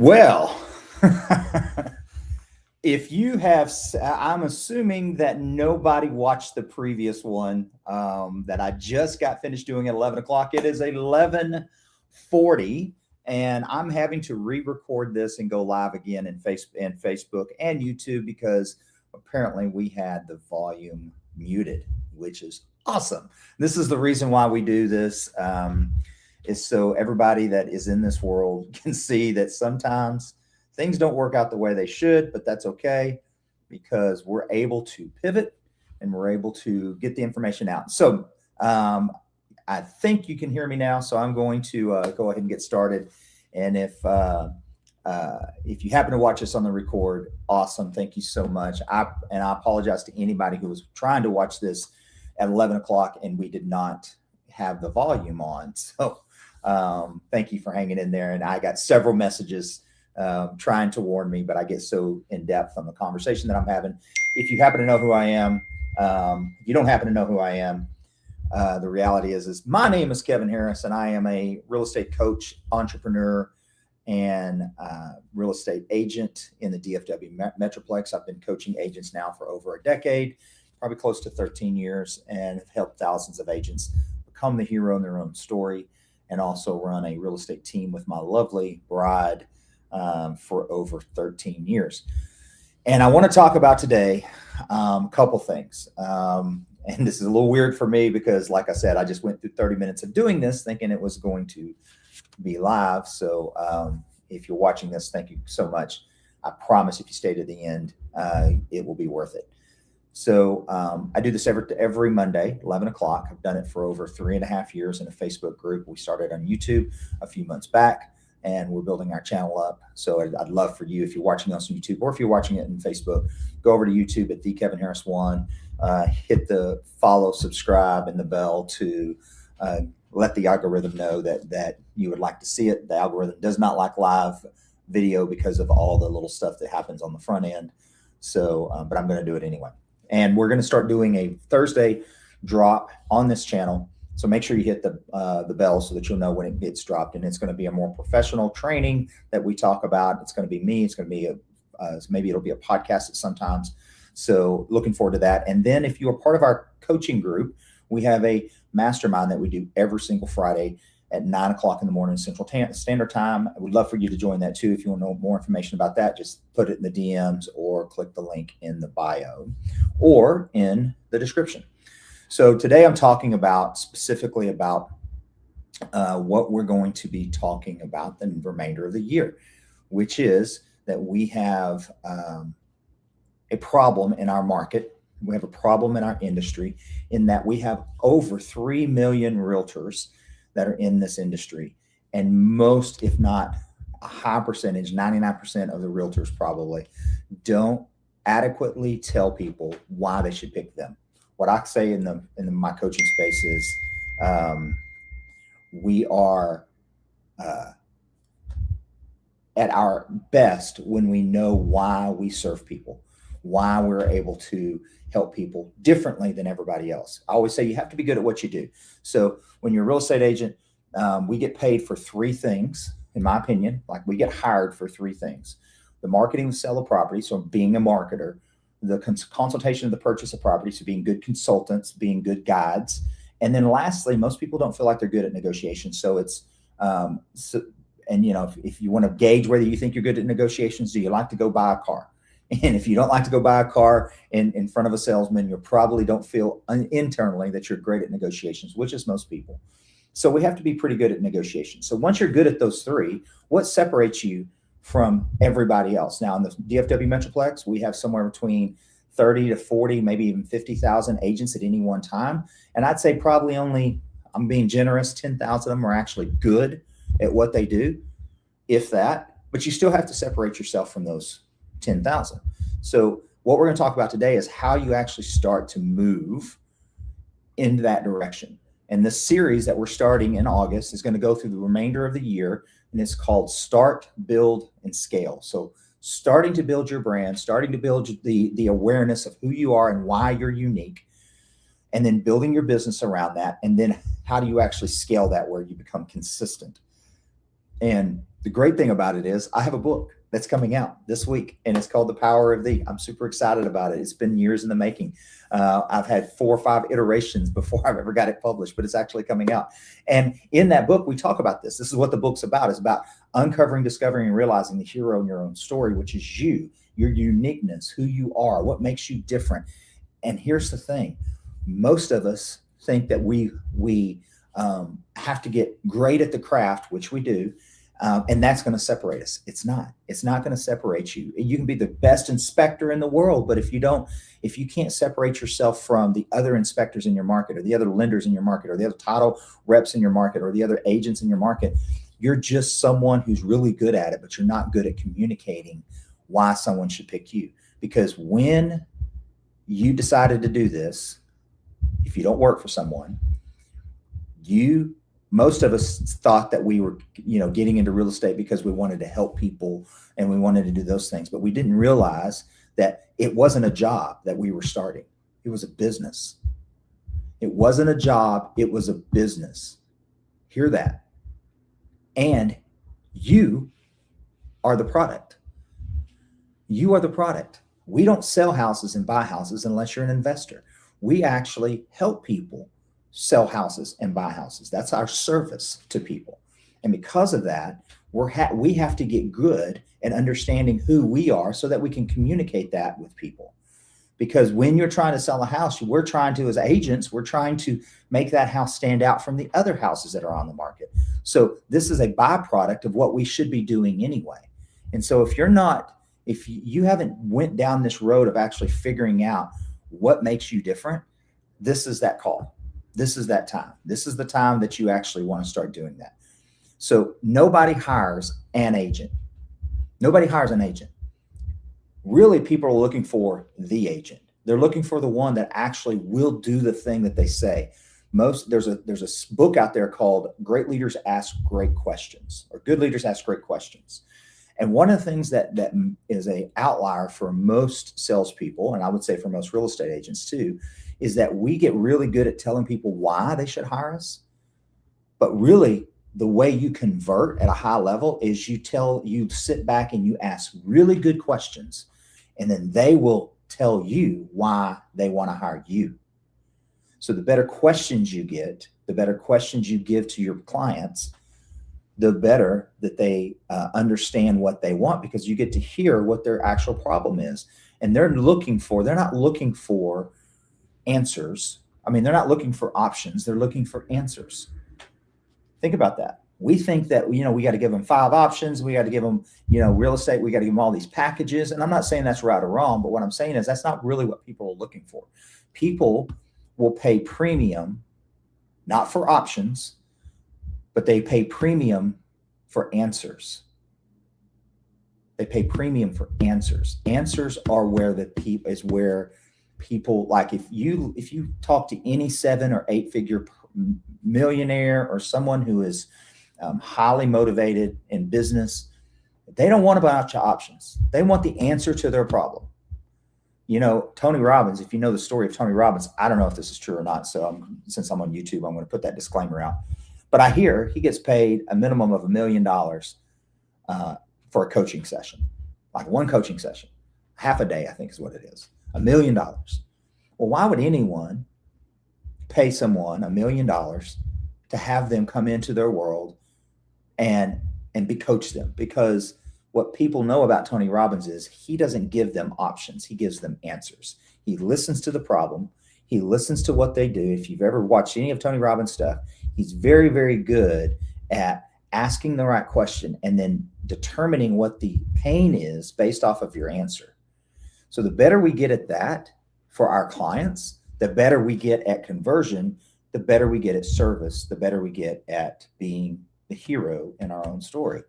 Well, if you have, I'm assuming that nobody watched the previous one that I just got finished doing at 11 o'clock. It is 11:40, and I'm having to re-record this and go live again in Facebook and YouTube because apparently we had the volume muted, which is awesome. This is the reason why we do this. Is so everybody that is in this world can see that sometimes things don't work out the way they should, but that's okay because we're able to pivot and we're able to get the information out. So I think you can hear me now. So I'm going to go ahead and get started. And if you happen to watch this on the record, awesome. Thank you so much. I apologize to anybody who was trying to watch this at 11 o'clock and we did not have the volume on. So thank you for hanging in there. And I got several messages trying to warn me, but I get so in depth on the conversation that I'm having. If you happen to know who I am, if you don't happen to know who I am, the reality is my name is Kevin Harris, and I am a real estate coach, entrepreneur, and real estate agent in the DFW Metroplex. I've been coaching agents now for over a decade, probably close to 13 years, and have helped thousands of agents become the hero in their own story, and also run a real estate team with my lovely bride for over 13 years. And I want to talk about today a couple things. And this is a little weird for me because, like I said, I just went through 30 minutes of doing this thinking it was going to be live. So if you're watching this, thank you so much. I promise if you stay to the end, it will be worth it. So I do this every Monday, 11 o'clock. I've done it for over 3.5 years in a Facebook group. We started on YouTube a few months back, and we're building our channel up. So I'd love for you, if you're watching us on YouTube or if you're watching it in Facebook, go over to YouTube at The Kevin Harris 1, hit the follow, subscribe, and the bell to let the algorithm know that you would like to see it. The algorithm does not like live video because of all the little stuff that happens on the front end. So, but I'm going to do it anyway. And we're going to start doing a Thursday drop on this channel. So make sure you hit the bell so that you'll know when it gets dropped. And it's going to be a more professional training that we talk about. It's going to be me. It's going to be maybe it'll be a podcast at sometimes. So looking forward to that. And then if you are part of our coaching group, we have a mastermind that we do every single Friday at 9 o'clock in the morning Central Standard Time. I would love for you to join that too. If you want to know more information about that, just put it in the DMs or click the link in the bio or in the description. So today I'm talking specifically about what we're going to be talking about the remainder of the year, which is that we have a problem in our market. We have a problem in our industry in that we have over 3 million realtors that are in this industry. And most, if not a high percentage, 99% of the realtors probably don't adequately tell people why they should pick them. What I say in my coaching space is we are at our best when we know why we serve people, why we're able to help people differently than everybody else. I always say you have to be good at what you do. So when you're a real estate agent, we get paid for 3 things, in my opinion. Like, we get hired for 3 things: the marketing to sell a property, so being a marketer; the consultation of the purchase of property, so being good consultants, being good guides; and then lastly, most people don't feel like they're good at negotiations. So it's and if you want to gauge whether you think you're good at negotiations, do you like to go buy a car? And if you don't like to go buy a car in front of a salesman, you probably don't feel internally that you're great at negotiations, which is most people. So we have to be pretty good at negotiations. So once you're good at those 3, what separates you from everybody else? Now, in the DFW Metroplex, we have somewhere between 30 to 40, maybe even 50,000 agents at any one time. And I'd say probably only, I'm being generous, 10,000 of them are actually good at what they do, if that. But you still have to separate yourself from those 10,000. So what we're going to talk about today is how you actually start to move in that direction. And this series that we're starting in August is going to go through the remainder of the year, and it's called Start, Build, and Scale. So starting to build your brand, starting to build the awareness of who you are and why you're unique, and then building your business around that. And then how do you actually scale that where you become consistent? And the great thing about it is I have a book that's coming out this week, and it's called The Power of Thee. I'm super excited about it. It's been years in the making. I've had 4 or 5 iterations before I've ever got it published, but it's actually coming out. And in that book, we talk about this. This is what the book's about. It's about uncovering, discovering, and realizing the hero in your own story, which is you, your uniqueness, who you are, what makes you different. And here's the thing. Most of us think that we have to get great at the craft, which we do, and that's going to separate us. It's not. It's not going to separate you. You can be the best inspector in the world, but if you can't separate yourself from the other inspectors in your market, or the other lenders in your market, or the other title reps in your market, or the other agents in your market, you're just someone who's really good at it, but you're not good at communicating why someone should pick you. Because when you decided to do this, if you don't work for someone, most of us thought that we were, getting into real estate because we wanted to help people and we wanted to do those things, but we didn't realize that it wasn't a job that we were starting. It was a business. It wasn't a job. It was a business. Hear that. And you are the product. You are the product. We don't sell houses and buy houses unless you're an investor. We actually help people sell houses and buy houses. That's our service to people. And because of that, we have to get good at understanding who we are so that we can communicate that with people. Because when you're trying to sell a house, as agents, we're trying to make that house stand out from the other houses that are on the market. So this is a byproduct of what we should be doing anyway. And so if you haven't went down this road of actually figuring out what makes you different, this is that call. This is that time. This is the time that you actually want to start doing that. So nobody hires an agent. Nobody hires an agent. Really, people are looking for the agent. They're looking for the one that actually will do the thing that they say. There's a book out there called Great Leaders Ask Great Questions, or Good Leaders Ask Great Questions. And one of the things that is an outlier for most salespeople, and I would say for most real estate agents too, is that we get really good at telling people why they should hire us. But really, the way you convert at a high level is you sit back and you ask really good questions, and then they will tell you why they want to hire you. So the better questions you get, the better questions you give to your clients, the better that they understand what they want, because you get to hear what their actual problem is. And they're not looking for answers. I mean, they're not looking for options. They're looking for answers. Think about that. We think that, we got to give them 5 options. We got to give them, real estate. We got to give them all these packages. And I'm not saying that's right or wrong, but what I'm saying is that's not really what people are looking for. People will pay premium, not for options, but they pay premium for answers. They pay premium for answers. Answers are where people, like if you talk to any 7 or 8 figure millionaire or someone who is highly motivated in business, they don't want a bunch of options. They want the answer to their problem. Tony Robbins, if you know the story of Tony Robbins, I don't know if this is true or not. So since I'm on YouTube, I'm going to put that disclaimer out. But I hear he gets paid a minimum of $1 million for a coaching session, like one coaching session, half a day, I think is what it is. $1 million. Well, why would anyone pay someone $1 million to have them come into their world and coach them? Because what people know about Tony Robbins is he doesn't give them options. He gives them answers. He listens to the problem. He listens to what they do. If you've ever watched any of Tony Robbins stuff, he's very, very good at asking the right question and then determining what the pain is based off of your answer. So the better we get at that for our clients, the better we get at conversion, the better we get at service, the better we get at being the hero in our own story.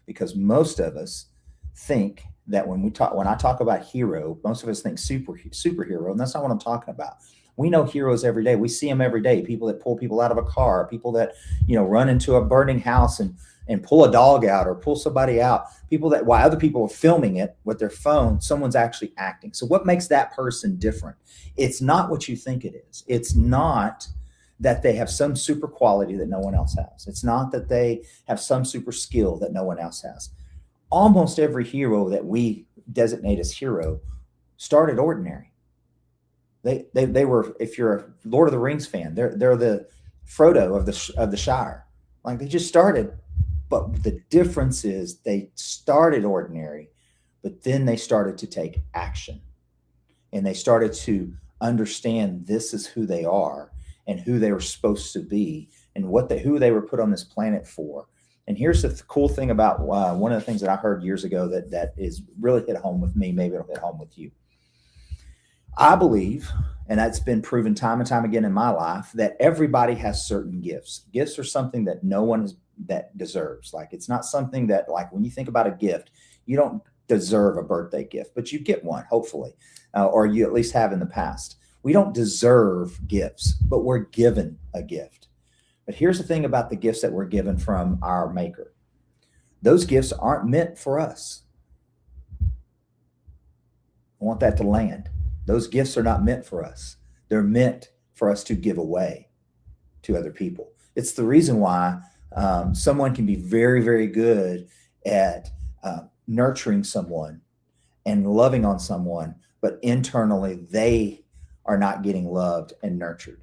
Because most of us think that when I talk about hero, most of us think superhero, and that's not what I'm talking about. We know heroes every day. We see them every day. People that pull people out of a car, people that, run into a burning house and pull a dog out or pull somebody out. People that, while other people are filming it with their phone, someone's actually acting. So what makes that person different? It's not what you think it is. It's not that they have some super quality that no one else has. It's not that they have some super skill that no one else has. Almost every hero that we designate as hero started ordinary. They were, if you're a Lord of the Rings fan, they're the Frodo of the Shire. Like, they just started, but the difference is they started ordinary, but then they started to take action, and they started to understand this is who they are and who they were supposed to be and who they were put on this planet for. And here's the cool thing about one of the things that I heard years ago that is really hit home with me. Maybe it'll hit home with you. I believe, and that's been proven time and time again in my life, that everybody has certain gifts. Gifts are something that no one that deserves. Like, it's not something that, like, when you think about a gift, you don't deserve a birthday gift, but you get one, hopefully, or you at least have in the past. We don't deserve gifts, but we're given a gift. But here's the thing about the gifts that we're given from our Maker. Those gifts aren't meant for us. I want that to land. Those gifts are not meant for us. They're meant for us to give away to other people. It's the reason why someone can be very, very good at nurturing someone and loving on someone, but internally they are not getting loved and nurtured,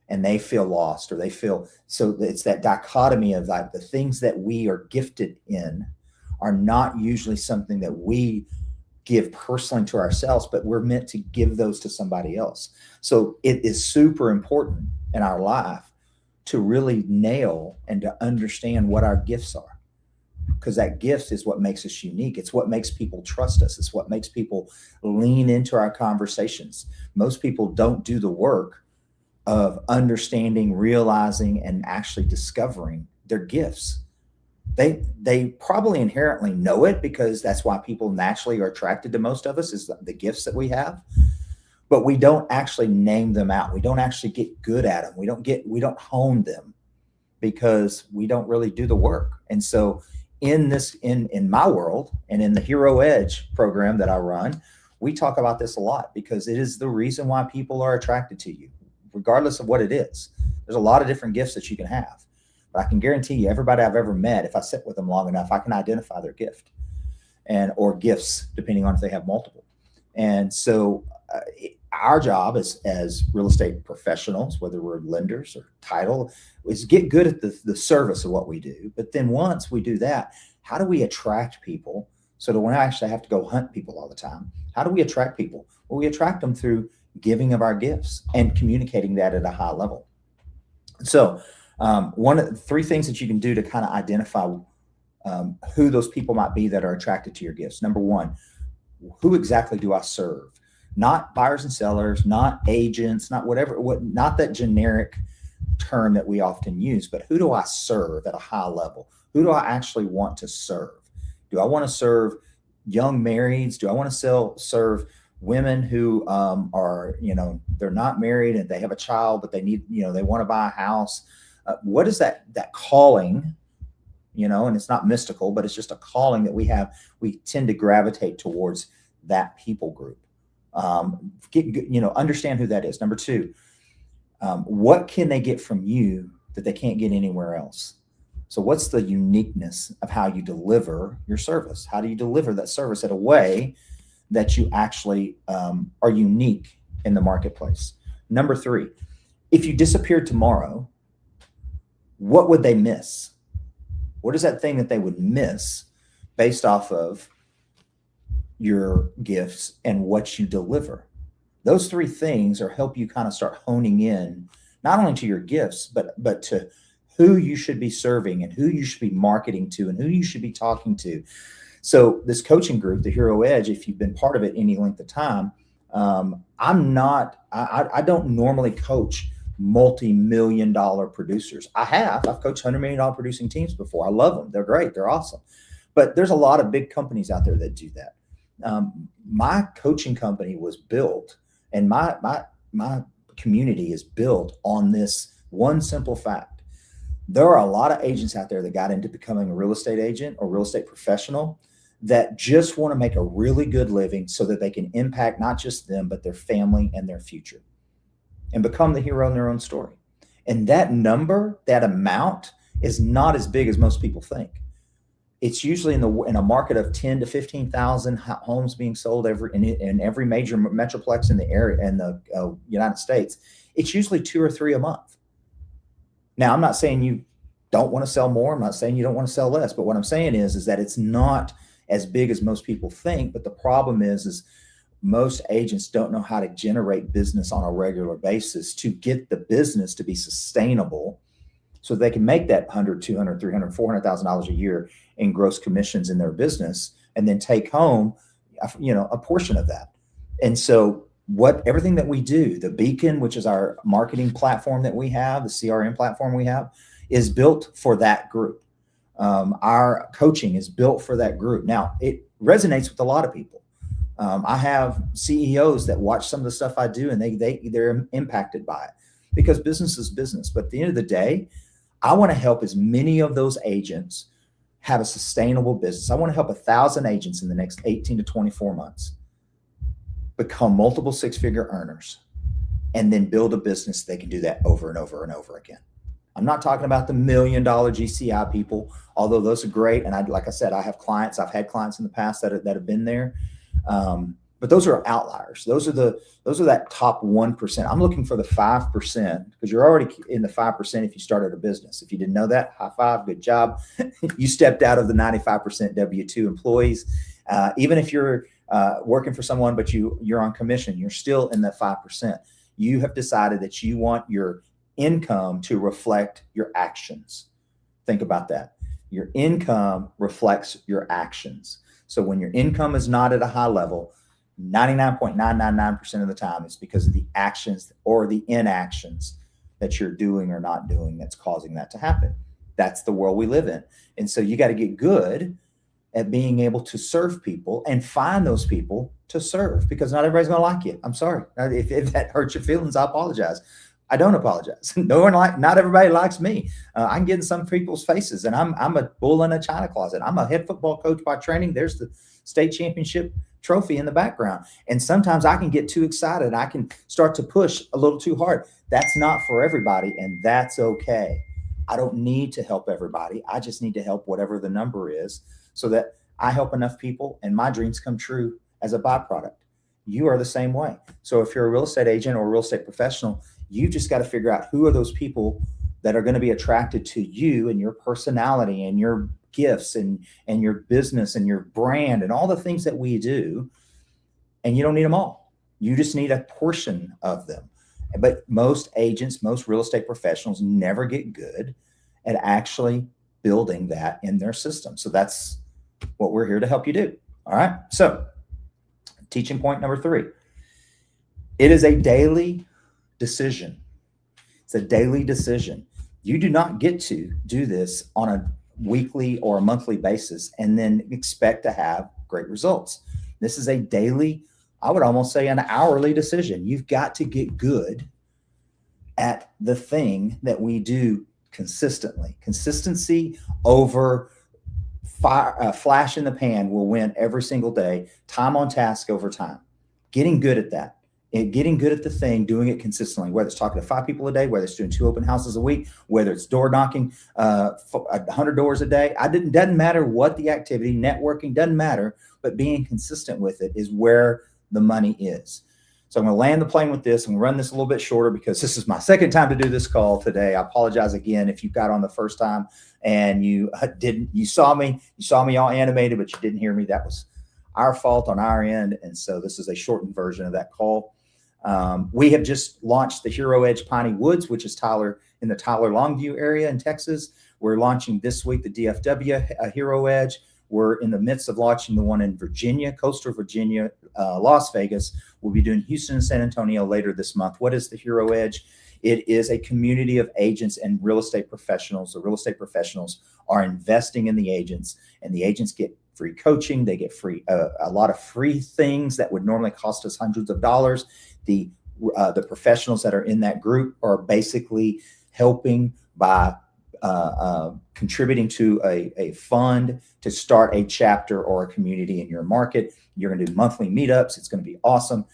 and they feel lost, or they feel, so it's that dichotomy of, like, the things that we are gifted in are not usually something that we give personally to ourselves, but we're meant to give those to somebody else. So it is super important in our life to really nail and to understand what our gifts are, because that gift is what makes us unique. It's what makes people trust us. It's what makes people lean into our conversations. Most people don't do the work of understanding, realizing, and actually discovering their gifts. They probably inherently know it, because that's why people naturally are attracted to most of us, is the gifts that we have. But we don't actually name them out. We don't actually get good at them. We don't hone them, because we don't really do the work. And so in my world, and in the Hero Edge program that I run, we talk about this a lot, because it is the reason why people are attracted to you, regardless of what it is. There's a lot of different gifts that you can have. But I can guarantee you, everybody I've ever met, if I sit with them long enough, I can identify their gift, or gifts, depending on if they have multiple. And so our job as real estate professionals, whether we're lenders or title, is get good at the service of what we do. But then once we do that, how do we attract people so that we don't actually have to go hunt people all the time? How do we attract people? Well, we attract them through giving of our gifts and communicating that at a high level. So one of the three things that you can do to kind of identify who those people might be that are attracted to your gifts. Number one, who exactly do I serve? Not buyers and sellers, not agents, not not that generic term that we often use, but who do I serve at a high level? Who do I actually want to serve? Do I want to serve young marrieds? Do I want to serve women who are, they're not married and they have a child, but they need, they want to buy a house? What is that calling, and it's not mystical, but it's just a calling that we have. We tend to gravitate towards that people group. Understand who that is. Number two, what can they get from you that they can't get anywhere else? So what's the uniqueness of how you deliver your service? How do you deliver that service in a way that you actually are unique in the marketplace? Number three, if you disappeared tomorrow, what would they miss? What is that thing that they would miss based off of your gifts and what you deliver? Those three things are help you kind of start honing in, not only to your gifts, but to who you should be serving and who you should be marketing to and who you should be talking to. So this coaching group, the Hero Edge, if you've been part of it any length of time, I don't normally coach multi-million-dollar producers. I've coached $100 million producing teams before. I love them. They're great. They're awesome. But there's a lot of big companies out there that do that. My coaching company was built, and my community is built on this one simple fact. There are a lot of agents out there that got into becoming a real estate agent or real estate professional that just want to make a really good living so that they can impact not just them, but their family and their future, and become the hero in their own story. And that number, that amount is not as big as most people think. It's usually in a market of 10 to 15,000 homes being sold in every major metroplex in the area in the United States. It's usually 2 or 3 a month. Now, I'm not saying you don't want to sell more. I'm not saying you don't want to sell less. But what I'm saying is that it's not as big as most people think. But the problem is most agents don't know how to generate business on a regular basis to get the business to be sustainable, so they can make that $100, $200, $300, $400,000 a year in gross commissions in their business, and then take home, a portion of that. And so everything that we do, the Beacon, which is our marketing platform that we have, the CRM platform we have, is built for that group. Our coaching is built for that group. Now, it resonates with a lot of people. I have CEOs that watch some of the stuff I do, and they're impacted by it, because business is business. But at the end of the day, I want to help as many of those agents have a sustainable business. I want to help 1,000 agents in the next 18 to 24 months become multiple six-figure earners, and then build a business they can do that over and over and over again. I'm not talking about the $1 million GCI people, although those are great. And like I said, I've had clients in the past that have been there. But those are outliers. Those are that top 1%. I'm looking for the 5%, because you're already in the 5% if you started a business. If you didn't know that, high five, good job. You stepped out of the 95% W-2 employees. Even if you're working for someone, but you're on commission, you're still in that 5%. You have decided that you want your income to reflect your actions. Think about that. Your income reflects your actions. So when your income is not at a high level, 99.999% of the time, it's because of the actions or the inactions that you're doing or not doing that's causing that to happen. That's the world we live in. And so you got to get good at being able to serve people and find those people to serve, because not everybody's going to like you. I'm sorry. If that hurts your feelings, I apologize. I don't apologize. Not everybody likes me. I can get in some people's faces, and I'm a bull in a china closet. I'm a head football coach by training. There's the state championship trophy in the background. And sometimes I can get too excited. I can start to push a little too hard. That's not for everybody, and that's okay. I don't need to help everybody. I just need to help whatever the number is, so that I help enough people and my dreams come true as a byproduct. You are the same way. So if you're a real estate agent or a real estate professional, you just got to figure out who are those people that are going to be attracted to you and your personality and your gifts and your business and your brand and all the things that we do. And you don't need them all. You just need a portion of them. But most agents, most real estate professionals never get good at actually building that in their system. So that's what we're here to help you do. All right. So teaching point number 3, it is a daily decision. It's a daily decision. You do not get to do this on a weekly or a monthly basis and then expect to have great results. This is a daily, I would almost say an hourly decision. You've got to get good at the thing that we do consistently. Consistency over flash in the pan will win every single day. Time on task over time. Getting good at that. And getting good at the thing, doing it consistently, whether it's talking to 5 people a day, whether it's doing 2 open houses a week, whether it's door knocking 100 doors a day. Doesn't matter what the activity, networking, doesn't matter, but being consistent with it is where the money is. So I'm going to land the plane with this. I'm going to run this a little bit shorter because this is my second time to do this call today. I apologize again if you got on the first time and you saw me all animated, but you didn't hear me. That was our fault on our end. And so this is a shortened version of that call. We have just launched the Hero Edge Piney Woods, which is in the Tyler Longview area in Texas. We're launching this week the DFW Hero Edge. We're in the midst of launching the one in Virginia, coastal Virginia, Las Vegas. We'll be doing Houston and San Antonio later this month. What is the Hero Edge? It is a community of agents and real estate professionals. The real estate professionals are investing in the agents, and the agents get free coaching. They get free a lot of free things that would normally cost us hundreds of dollars. The professionals that are in that group are basically helping by contributing to a fund to start a chapter or a community in your market. You're going to do monthly meetups. It's going to be awesome.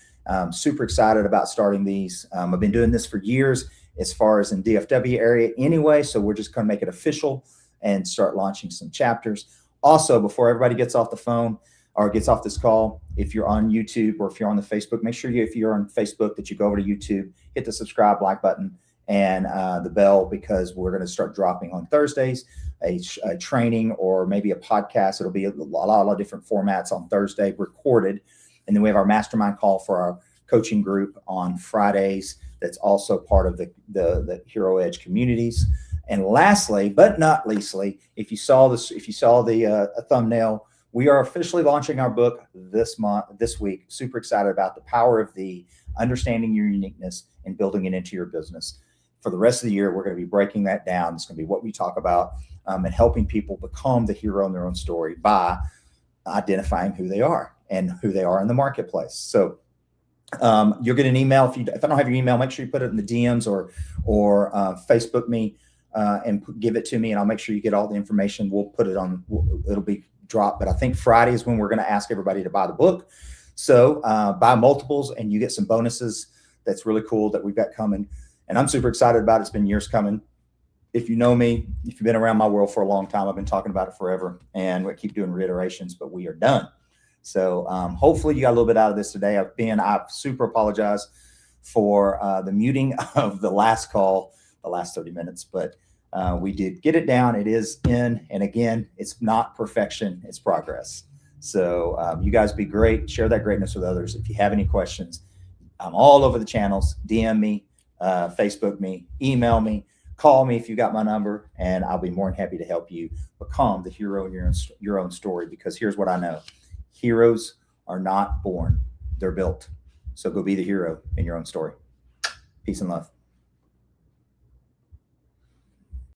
Super excited about starting these. I've been doing this for years, as far as in DFW area anyway. So we're just going to make it official and start launching some chapters. Also, before everybody gets off the phone or gets off this call, if you're on YouTube or if you're on the Facebook, make sure if you're on Facebook that you go over to YouTube, hit the subscribe, like button, and the bell, because we're going to start dropping on Thursdays a training or maybe a podcast. It'll be a lot of different formats on Thursday recorded. And then we have our mastermind call for our coaching group on Fridays. That's also part of the Hero Edge communities. And lastly, but not leastly, if you saw the thumbnail, we are officially launching our book this week. Super excited about the power of understanding your uniqueness and building it into your business. For the rest of the year, we're going to be breaking that down. It's going to be what we talk about and helping people become the hero in their own story by identifying who they are and who they are in the marketplace. So you'll get an email. If I don't have your email, make sure you put it in the DMs or Facebook me and give it to me, and I'll make sure you get all the information. We'll put it on. It'll be dropped, but I think Friday is when we're going to ask everybody to buy the book. So buy multiples, and you get some bonuses. That's really cool that we've got coming, and I'm super excited about it. It's been years coming. If you know me, if you've been around my world for a long time, I've been talking about it forever, and we keep doing reiterations, but we are done. So hopefully you got a little bit out of this today. I super apologize for the muting of the last call, the last 30 minutes, but we did get it down. It is in, and again, it's not perfection, it's progress. So you guys be great. Share that greatness with others. If you have any questions, I'm all over the channels. DM me, Facebook me, email me, call me if you got my number, and I'll be more than happy to help you become the hero in your own story, because here's what I know. Heroes are not born, they're built. So go be the hero in your own story. Peace and love.